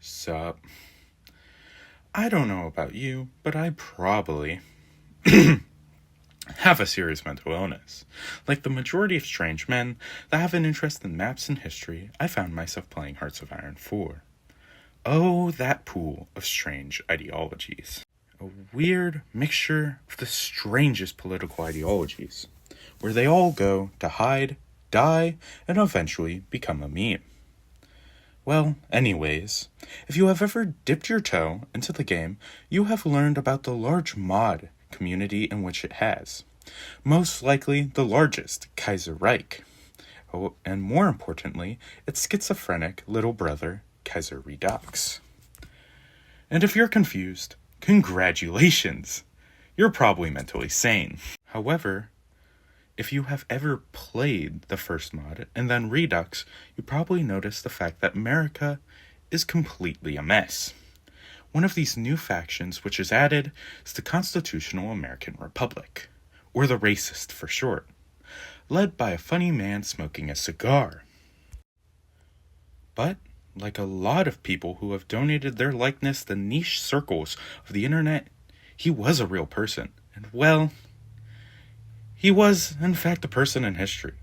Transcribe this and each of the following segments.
Sup? I don't know about you, but I probably have a serious mental illness. Like the majority of strange men that have an interest in maps and history, I found myself playing Hearts of Iron 4. Oh, that pool of strange ideologies. A weird mixture of the strangest political ideologies, where they all go to hide, die, and eventually become a meme. Well, anyways, if you have ever dipped your toe into the game, you have learned about the large mod community in which it has. Most likely the largest, Kaiser Reich. Oh, and more importantly, its schizophrenic little brother, Kaiser Redux. And if you're confused, congratulations! You're probably mentally sane. However, if you have ever played the first mod and then Redux, you probably noticed the fact that America is completely a mess. One of these new factions which is added is the Constitutional American Republic, or the Racist for short, led by a funny man smoking a cigar. But, like a lot of people who have donated their likeness to niche circles of the internet, he was a real person, and well, he was, in fact, a person in history.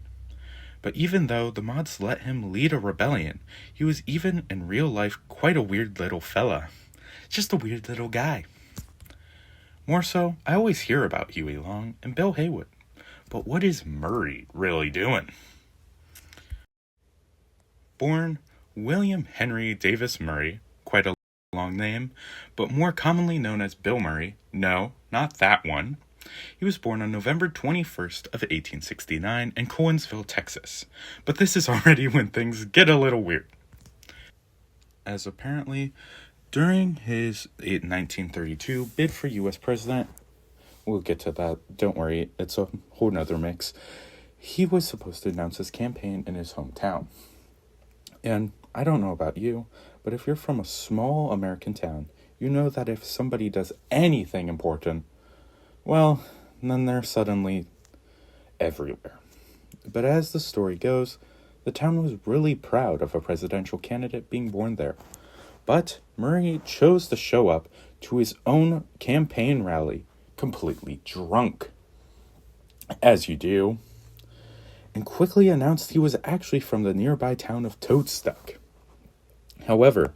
But even though the mods let him lead a rebellion, he was even in real life quite a weird little fella. Just a weird little guy. More so, I always hear about Huey Long and Bill Haywood. But what is Murray really doing? Born William Henry Davis Murray, quite a long name, but more commonly known as Bill Murray. No, not that one. He was born on November 21st of 1869 in Cowansville, Texas. But this is already when things get a little weird. As apparently, during his 1932 bid for U.S. president, we'll get to that, don't worry, it's a whole nother mix, he was supposed to announce his campaign in his hometown. And I don't know about you, but if you're from a small American town, you know that if somebody does anything important, well, then they're suddenly everywhere. But as the story goes, the town was really proud of a presidential candidate being born there. But Murray chose to show up to his own campaign rally completely drunk, as you do, and quickly announced he was actually from the nearby town of Toadstuck. However,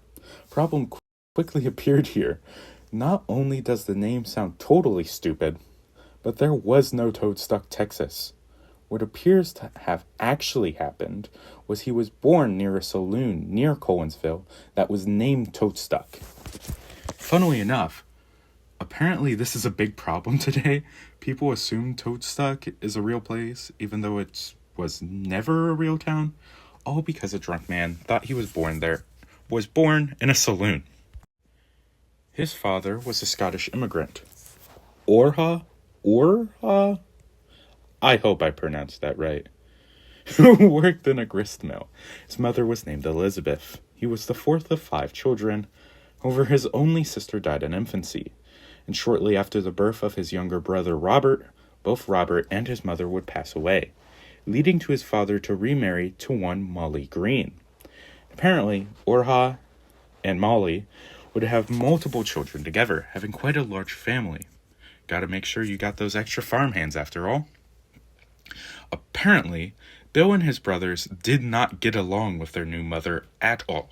problem quickly appeared here. Not only does the name sound totally stupid, but there was no Toadstuck, Texas. What appears to have actually happened was he was born near a saloon near Cowansville that was named Toadstuck. Funnily enough, apparently this is a big problem today. People assume Toadstuck is a real place, even though it was never a real town, all because a drunk man thought he was born in a saloon. His father was a Scottish immigrant. Orha? I hope I pronounced that right. Who worked in a grist mill. His mother was named Elizabeth. He was the fourth of 5 children. However, his only sister died in infancy. And shortly after the birth of his younger brother Robert, both Robert and his mother would pass away, leading to his father to remarry to one Molly Green. Apparently, Orha and Molly would have multiple children together, having quite a large family. Gotta make sure you got those extra farmhands after all. Apparently, Bill and his brothers did not get along with their new mother at all.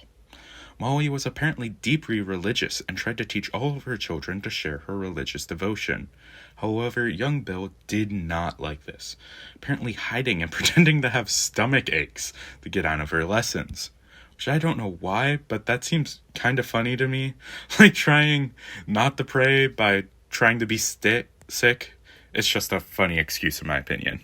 Molly was apparently deeply religious and tried to teach all of her children to share her religious devotion. However, young Bill did not like this, apparently hiding and pretending to have stomach aches to get out of her lessons. Which I don't know why, but that seems kind of funny to me. Like trying not to pray by trying to be sick. It's just a funny excuse in my opinion.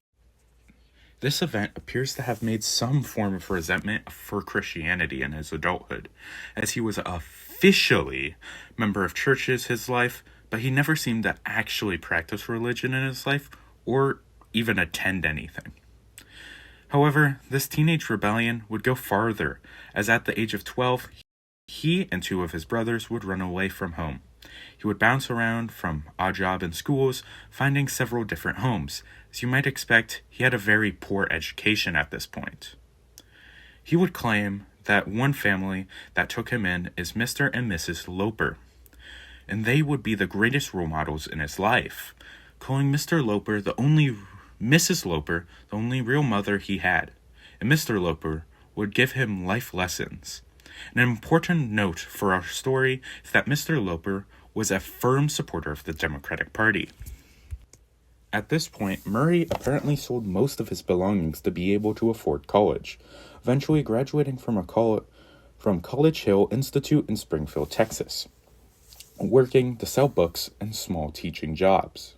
This event appears to have made some form of resentment for Christianity in his adulthood, as he was officially a member of churches his life, but he never seemed to actually practice religion in his life or even attend anything. However, this teenage rebellion would go farther, as at the age of 12, he and 2 of his brothers would run away from home. He would bounce around from odd job and schools, finding several different homes. As you might expect, he had a very poor education at this point. He would claim that one family that took him in is Mr. and Mrs. Loper, and they would be the greatest role models in his life, calling Mrs. Loper the only real mother he had, and Mr. Loper would give him life lessons. An important note for our story is that Mr. Loper was a firm supporter of the Democratic Party. At this point, Murray apparently sold most of his belongings to be able to afford college, eventually graduating from College Hill Institute in Springfield, Texas, working to sell books and small teaching jobs.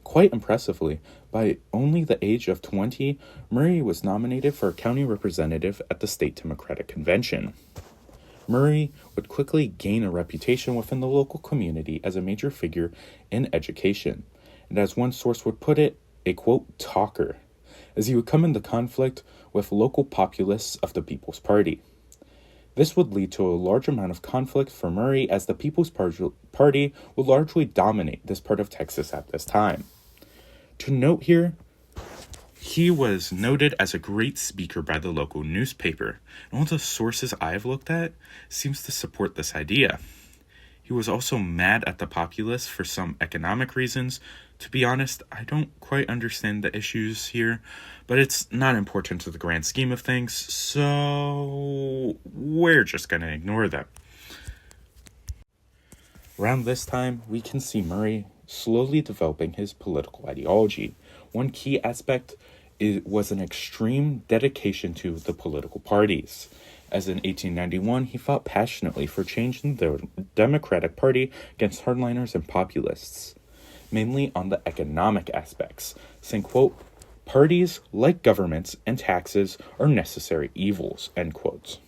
Quite impressively, by only the age of 20, Murray was nominated for a county representative at the state Democratic Convention. Murray would quickly gain a reputation within the local community as a major figure in education, and as one source would put it, a quote, talker, as he would come into conflict with local populists of the People's Party. This would lead to a large amount of conflict for Murray, as the People's Party would largely dominate this part of Texas at this time. To note here, he was noted as a great speaker by the local newspaper, and all the sources I've looked at seems to support this idea. He was also mad at the populists for some economic reasons. To be honest, I don't quite understand the issues here, but it's not important to the grand scheme of things, so we're just going to ignore them. Around this time, we can see Murray slowly developing his political ideology. One key aspect was an extreme dedication to the political parties. As in 1891, he fought passionately for changing the Democratic Party against hardliners and populists, mainly on the economic aspects, saying, quote, "Parties, like governments and taxes, are necessary evils," end quote.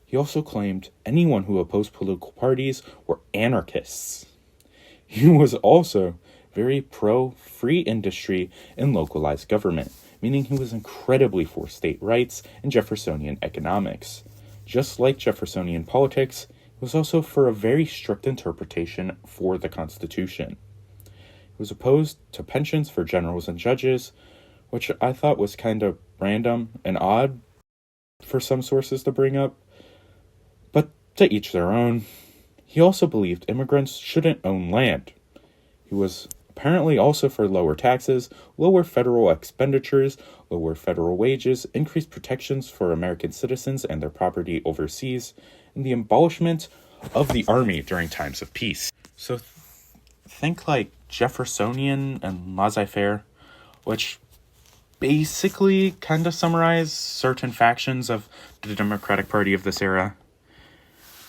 He also claimed anyone who opposed political parties were anarchists. He was also very pro-free industry and localized government, meaning he was incredibly for state rights and Jeffersonian economics. Just like Jeffersonian politics, he was also for a very strict interpretation for the Constitution. He was opposed to pensions for generals and judges, which I thought was kind of random and odd for some sources to bring up, but to each their own. He also believed immigrants shouldn't own land. He was apparently also for lower taxes, lower federal expenditures, lower federal wages, increased protections for American citizens and their property overseas, and the abolishment of the army during times of peace. So think like Jeffersonian and laissez-faire, which basically kind of summarize certain factions of the Democratic Party of this era.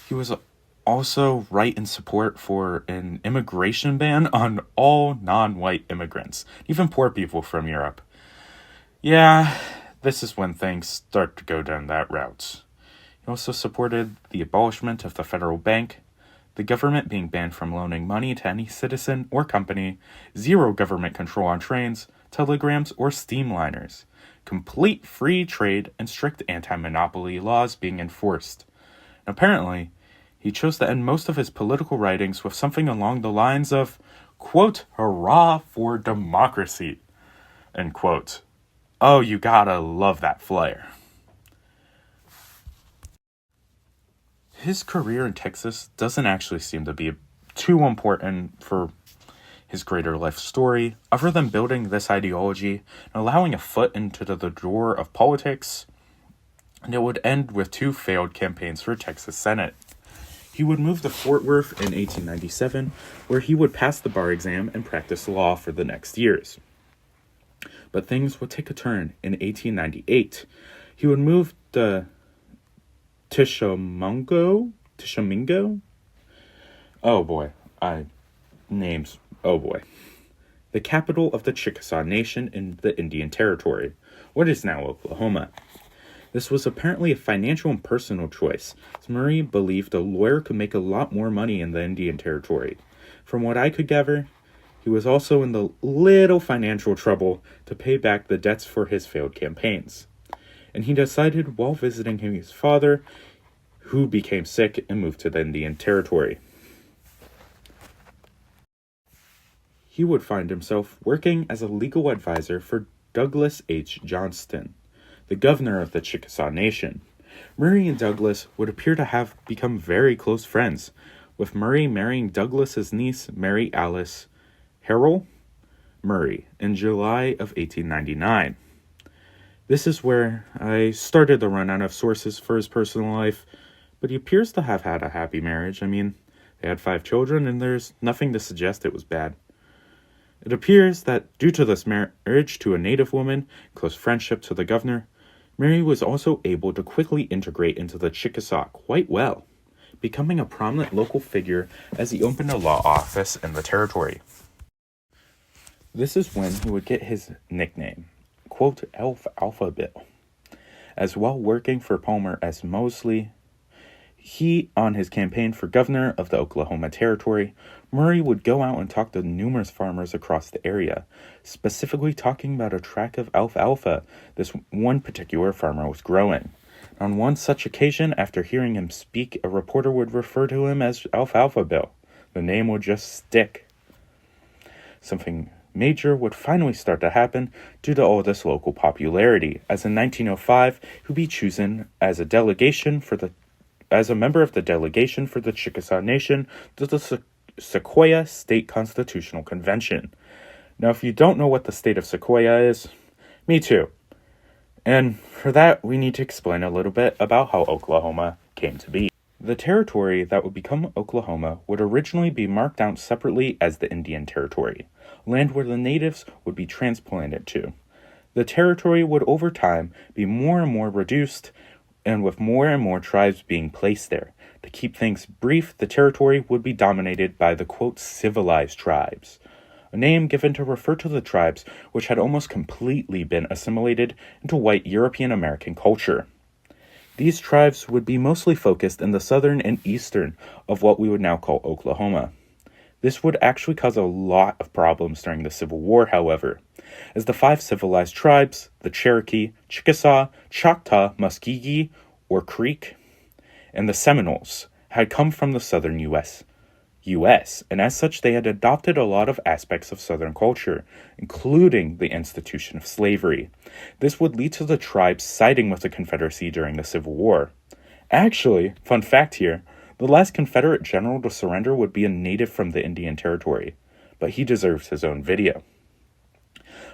He was also right in support for an immigration ban on all non-white immigrants, even poor people from Europe. Yeah, this is when things start to go down that route. He also supported the abolishment of the federal bank, the government being banned from loaning money to any citizen or company, zero government control on trains, telegrams, or steamliners, complete free trade, and strict anti-monopoly laws being enforced. And apparently, he chose to end most of his political writings with something along the lines of, quote, "Hurrah for democracy," end quote. Oh, you gotta love that flair. His career in Texas doesn't actually seem to be too important for his greater life story, other than building this ideology and allowing a foot into the door of politics, and it would end with 2 failed campaigns for Texas Senate. He would move to Fort Worth in 1897, where he would pass the bar exam and practice law for the next years. But things would take a turn in 1898. He would move to Tishomingo? Oh boy, names. Oh boy. The capital of the Chickasaw Nation in the Indian Territory, what is now Oklahoma. This was apparently a financial and personal choice, as Murray believed a lawyer could make a lot more money in the Indian Territory. From what I could gather, he was also in the little financial trouble to pay back the debts for his failed campaigns. And he decided while visiting his father, who became sick and moved to the Indian Territory. He would find himself working as a legal advisor for Douglas H. Johnston, the governor of the Chickasaw Nation. Murray and Douglas would appear to have become very close friends, with Murray marrying Douglas's niece, Mary Alice Harrell Murray, in July of 1899. This is where I started to run out of sources for his personal life, but he appears to have had a happy marriage. I mean, they had 5 children, and there's nothing to suggest it was bad. It appears that due to this marriage to a native woman, close friendship to the governor, Mary was also able to quickly integrate into the Chickasaw quite well, becoming a prominent local figure as he opened a law office in the territory. This is when he would get his nickname, quote, Alfalfa Bill. As while working for Palmer S. Mosley, he, on his campaign for governor of the Oklahoma Territory, Murray would go out and talk to numerous farmers across the area, specifically talking about a tract of alfalfa this one particular farmer was growing. On one such occasion, after hearing him speak, a reporter would refer to him as Alfalfa Bill. The name would just stick. Something major would finally start to happen due to all this local popularity, as in 1905, he would be chosen as a member of the delegation for the Chickasaw Nation to the Sequoia State Constitutional Convention. Now, if you don't know what the state of Sequoia is, me too. And for that, we need to explain a little bit about how Oklahoma came to be. The territory that would become Oklahoma would originally be marked out separately as the Indian Territory, land where the natives would be transplanted to. The territory would over time be more and more reduced, and with more and more tribes being placed there. To keep things brief, the territory would be dominated by the, quote, civilized tribes, a name given to refer to the tribes which had almost completely been assimilated into white European American culture. These tribes would be mostly focused in the southern and eastern of what we would now call Oklahoma. This would actually cause a lot of problems during the Civil War, however, as the 5 civilized tribes, the Cherokee, Chickasaw, Choctaw, Muskogee, or Creek, and the Seminoles, had come from the southern U.S., and as such they had adopted a lot of aspects of southern culture, including the institution of slavery. This would lead to the tribes siding with the Confederacy during the Civil War. Actually, fun fact here, the last Confederate general to surrender would be a native from the Indian Territory, but he deserves his own video.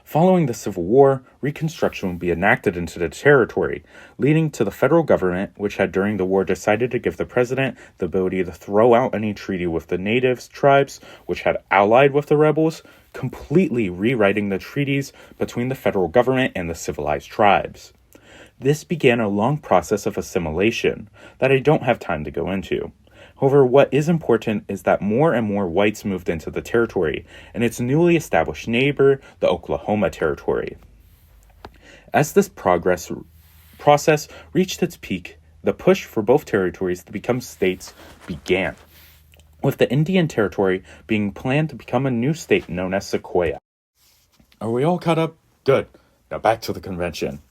Following the Civil War, Reconstruction would be enacted into the territory, leading to the federal government, which had during the war decided to give the president the ability to throw out any treaty with the natives tribes, which had allied with the rebels, completely rewriting the treaties between the federal government and the civilized tribes. This began a long process of assimilation that I don't have time to go into. However, what is important is that more and more whites moved into the territory and its newly established neighbor, the Oklahoma Territory. As this process reached its peak, the push for both territories to become states began, with the Indian Territory being planned to become a new state known as Sequoia. Are we all caught up? Good. Now back to the convention.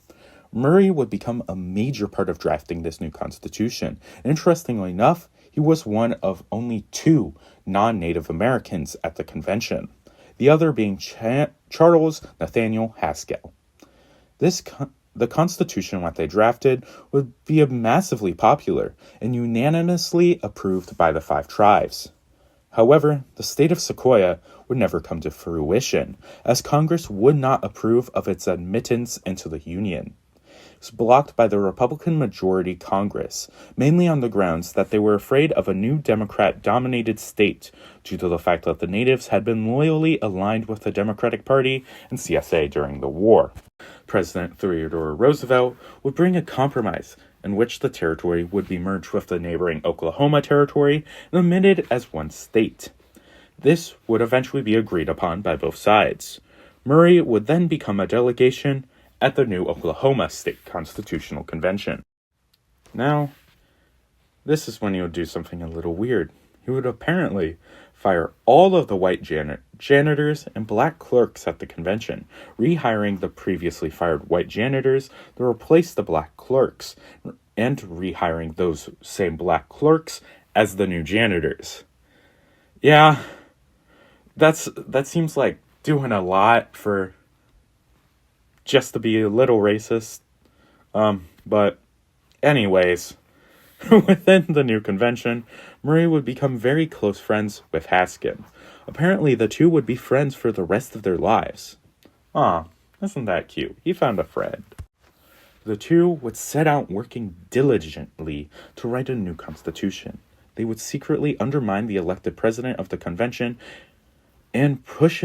Murray would become a major part of drafting this new constitution. Interestingly enough, he was one of only 2 non-Native Americans at the convention, the other being Charles Nathaniel Haskell. The Constitution that they drafted would be massively popular and unanimously approved by the 5 tribes. However, the state of Sequoia would never come to fruition, as Congress would not approve of its admittance into the Union. Was blocked by the Republican majority Congress, mainly on the grounds that they were afraid of a new Democrat-dominated state due to the fact that the natives had been loyally aligned with the Democratic Party and CSA during the war. President Theodore Roosevelt would bring a compromise in which the territory would be merged with the neighboring Oklahoma Territory and admitted as one state. This would eventually be agreed upon by both sides. Murray would then become a delegation at the new Oklahoma State Constitutional Convention. Now, this is when he would do something a little weird. He would apparently fire all of the white janitors and black clerks at the convention, rehiring the previously fired white janitors to replace the black clerks, and rehiring those same black clerks as the new janitors. Yeah, that seems like doing a lot for just to be a little racist, but Anyways, within the new convention, Murray would become very close friends with Haskin. Apparently, the two would be friends for the rest of their lives. Aw, isn't that cute? He found a friend. The two would set out working diligently to write a new constitution. They would secretly undermine the elected president of the convention and push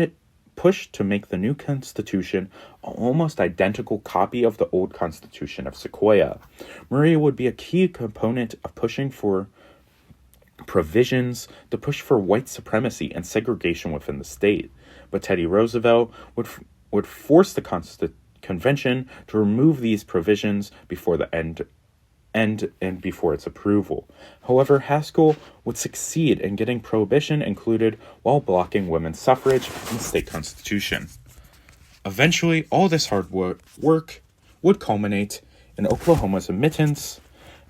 to make the new constitution an almost identical copy of the old constitution of Sequoia. Murray would be a key component of pushing for provisions to push for white supremacy and segregation within the state. But Teddy Roosevelt would force the convention to remove these provisions before the end and before its approval. However, Haskell would succeed in getting prohibition included while blocking women's suffrage in the state constitution. Eventually, all this hard work would culminate in Oklahoma's admittance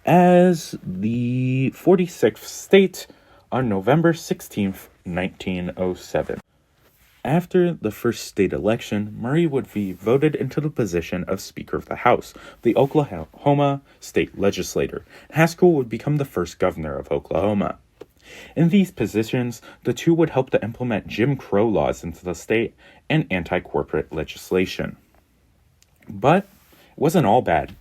as the 46th state on November 16th, 1907. After the first state election, Murray would be voted into the position of Speaker of the House, the Oklahoma state legislature. Haskell would become the first governor of Oklahoma. In these positions, the two would help to implement Jim Crow laws into the state and anti-corporate legislation. But it wasn't all bad.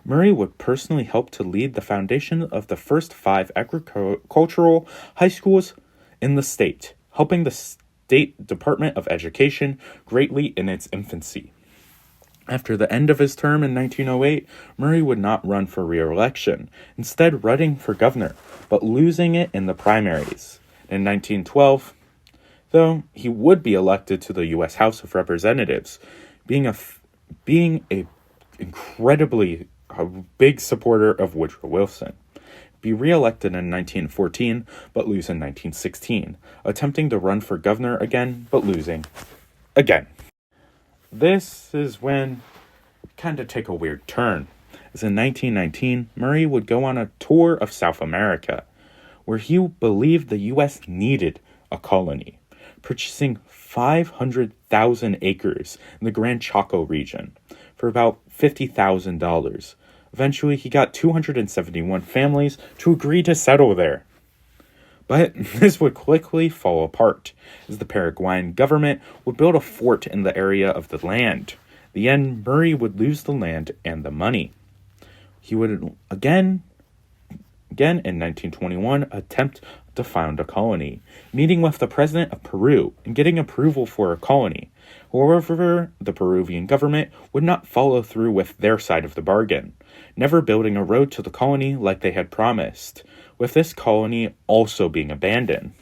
Murray would personally help to lead the foundation of the first 5 agricultural high schools in the state, helping the State Department of Education greatly in its infancy. After the end of his term in 1908, Murray would not run for re-election, instead running for governor, but losing it in the primaries. In 1912, though, he would be elected to the U.S. House of Representatives, being a incredibly big supporter of Woodrow Wilson. Be re-elected in 1914, but lose in 1916, attempting to run for governor again, but losing again. This is when it kind of take a weird turn, as in 1919, Murray would go on a tour of South America, where he believed the U.S. needed a colony, purchasing 500,000 acres in the Gran Chaco region for about $50,000. Eventually, he got 271 families to agree to settle there. But this would quickly fall apart, as the Paraguayan government would build a fort in the area of the land. In the end, Murray would lose the land and the money. He would again in 1921 attempt to found a colony, meeting with the president of Peru and getting approval for a colony. However, the Peruvian government would not follow through with their side of the bargain, never building a road to the colony like they had promised, with this colony also being abandoned.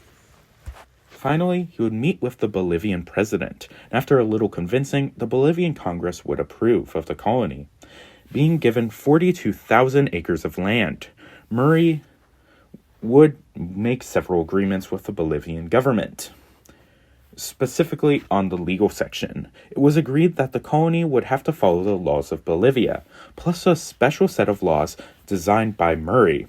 Finally, he would meet with the Bolivian president, and after a little convincing, the Bolivian Congress would approve of the colony, being given 42,000 acres of land. Murray would make several agreements with the Bolivian government. Specifically on the legal section, it was agreed that the colony would have to follow the laws of Bolivia, plus a special set of laws designed by Murray.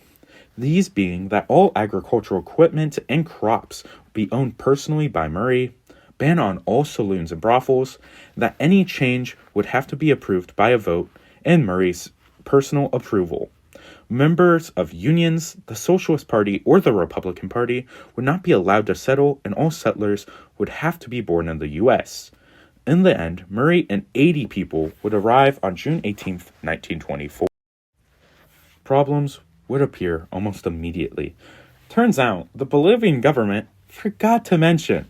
These being that all agricultural equipment and crops be owned personally by Murray, ban on all saloons and brothels, that any change would have to be approved by a vote and Murray's personal approval. Members of unions, the Socialist Party, or the Republican Party would not be allowed to settle, and all settlers would have to be born in the U.S. In the end, Murray and 80 people would arrive on June 18, 1924. Problems would appear almost immediately. Turns out, the Bolivian government forgot to mention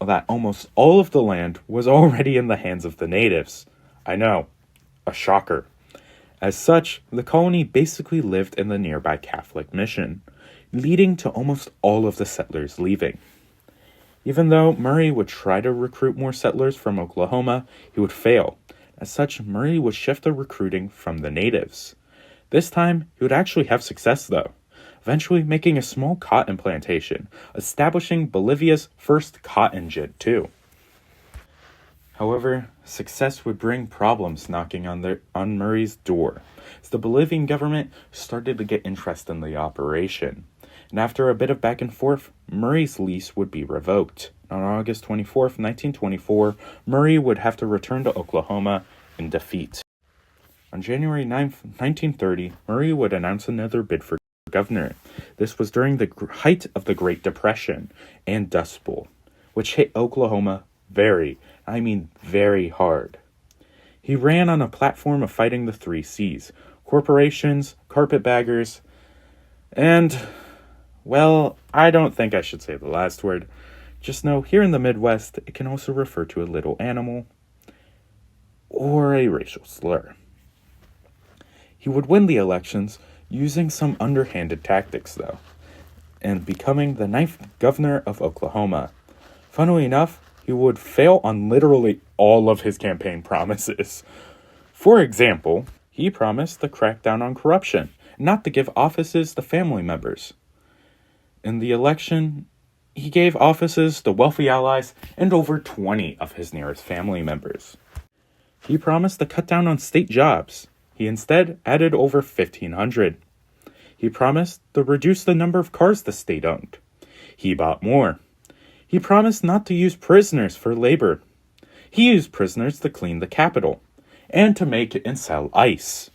that almost all of the land was already in the hands of the natives. I know, a shocker. As such, the colony basically lived in the nearby Catholic mission, leading to almost all of the settlers leaving. Even though Murray would try to recruit more settlers from Oklahoma, he would fail. As such, Murray would shift the recruiting from the natives. This time, he would actually have success though, eventually making a small cotton plantation, establishing Bolivia's first cotton gin too. However, success would bring problems knocking on Murray's door, as the Bolivian government started to get interest in the operation. And after a bit of back and forth, Murray's lease would be revoked. On August 24th, 1924, Murray would have to return to Oklahoma in defeat. On January 9th, 1930, Murray would announce another bid for governor. This was during the height of the Great Depression and Dust Bowl, which hit Oklahoma very hard. He ran on a platform of fighting the three C's: corporations, carpetbaggers, and, well, I don't think I should say the last word. Just know, here in the Midwest, it can also refer to a little animal or a racial slur. He would win the elections using some underhanded tactics, though, and becoming the 9th governor of Oklahoma. Funnily enough, he would fail on literally all of his campaign promises. For example, he promised to crack down on corruption, not to give offices to family members. In the election, he gave offices to wealthy allies and over 20 of his nearest family members. He promised to cut down on state jobs. He instead added over 1,500. He promised to reduce the number of cars the state owned. He bought more. He promised not to use prisoners for labor. He used prisoners to clean the Capitol and to make and sell ice.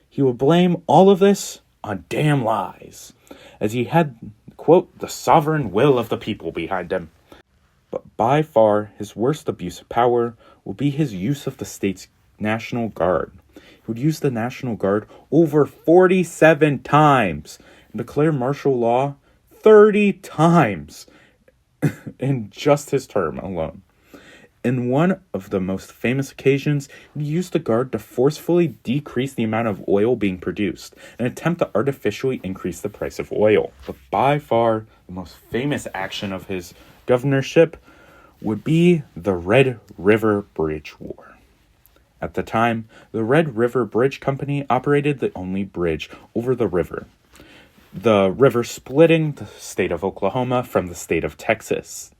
He would blame all of this on damn lies, as he had, quote, the sovereign will of the people behind him. But by far, his worst abuse of power will be his use of the state's National Guard. He would use the National Guard over 47 times and declare martial law 30 times in just his term alone. In one of the most famous occasions, he used the Guard to forcefully decrease the amount of oil being produced, an attempt to artificially increase the price of oil. But by far, the most famous action of his governorship would be the Red River Bridge War. At the time, the Red River Bridge Company operated the only bridge over the river splitting the state of Oklahoma from the state of Texas.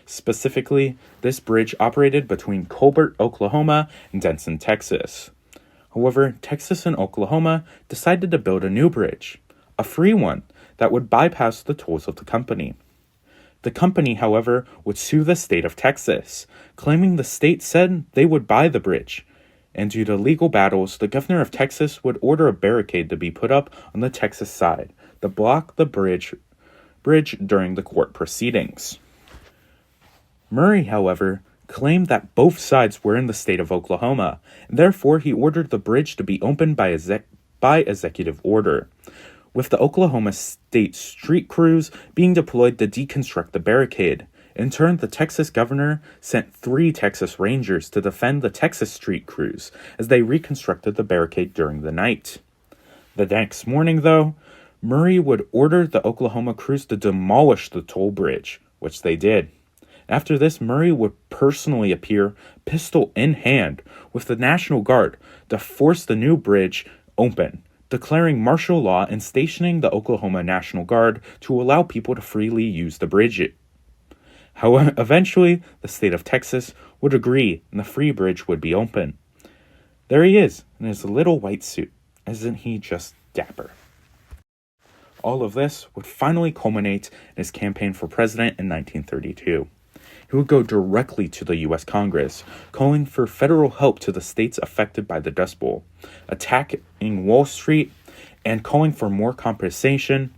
Specifically, this bridge operated between Colbert, Oklahoma, and Denton, Texas. However, Texas and Oklahoma decided to build a new bridge, a free one, that would bypass the tolls of the company. The company, however, would sue the state of Texas, claiming the state said they would buy the bridge, and due to legal battles, the governor of Texas would order a barricade to be put up on the Texas side to block the bridge during the court proceedings. Murray, however, claimed that both sides were in the state of Oklahoma, and therefore he ordered the bridge to be opened by executive order, with the Oklahoma State street crews being deployed to deconstruct the barricade. In turn, the Texas governor sent 3 Texas Rangers to defend the Texas street crews as they reconstructed the barricade during the night. The next morning, though, Murray would order the Oklahoma crews to demolish the toll bridge, which they did. After this, Murray would personally appear, pistol in hand, with the National Guard to force the new bridge open, declaring martial law and stationing the Oklahoma National Guard to allow people to freely use the bridge. However, eventually, the state of Texas would agree and the free bridge would be open. There he is, in his little white suit. Isn't he just dapper? All of this would finally culminate in his campaign for president in 1932. He would go directly to the U.S. Congress, calling for federal help to the states affected by the Dust Bowl, attacking Wall Street, and calling for more compensation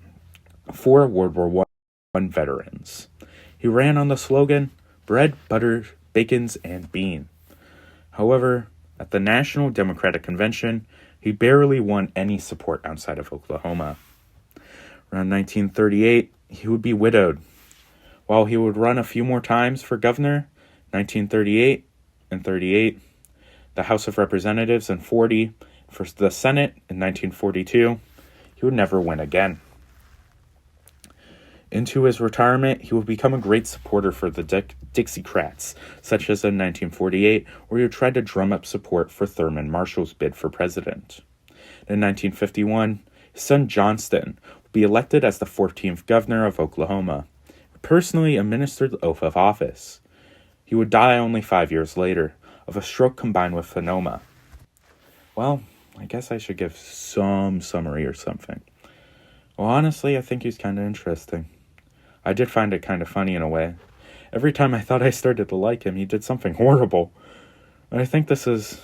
for World War I veterans. He ran on the slogan, bread, butter, bacons, and bean. However, at the National Democratic Convention, he barely won any support outside of Oklahoma. Around 1938, he would be widowed. While he would run a few more times for governor, 1938 and 38, the House of Representatives in 40, for the Senate in 1942, he would never win again. Into his retirement, he would become a great supporter for the Dixiecrats, such as in 1948, where he would try to drum up support for Thurman Marshall's bid for president. In 1951, his son Johnston would be elected as the 14th governor of Oklahoma, who personally administered the oath of office. He would die only 5 years later, of a stroke combined with pneumoma. Well, I guess I should give some summary or something. Well, honestly, I think he's kind of interesting. I did find it kind of funny in a way. Every time I thought I started to like him, he did something horrible. And I think this is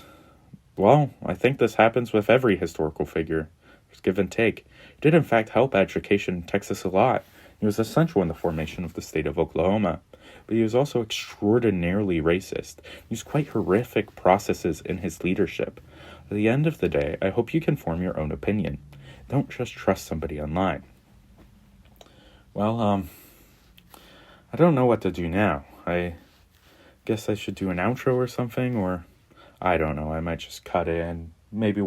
Well, I think this happens with every historical figure. There's give and take. He did, in fact, help education in Texas a lot. He was essential in the formation of the state of Oklahoma. But he was also extraordinarily racist. He used quite horrific processes in his leadership. At the end of the day, I hope you can form your own opinion. Don't just trust somebody online. Well, I don't know what to do now. I guess I should do an outro or something, or I don't know. I might just cut in. Maybe we'll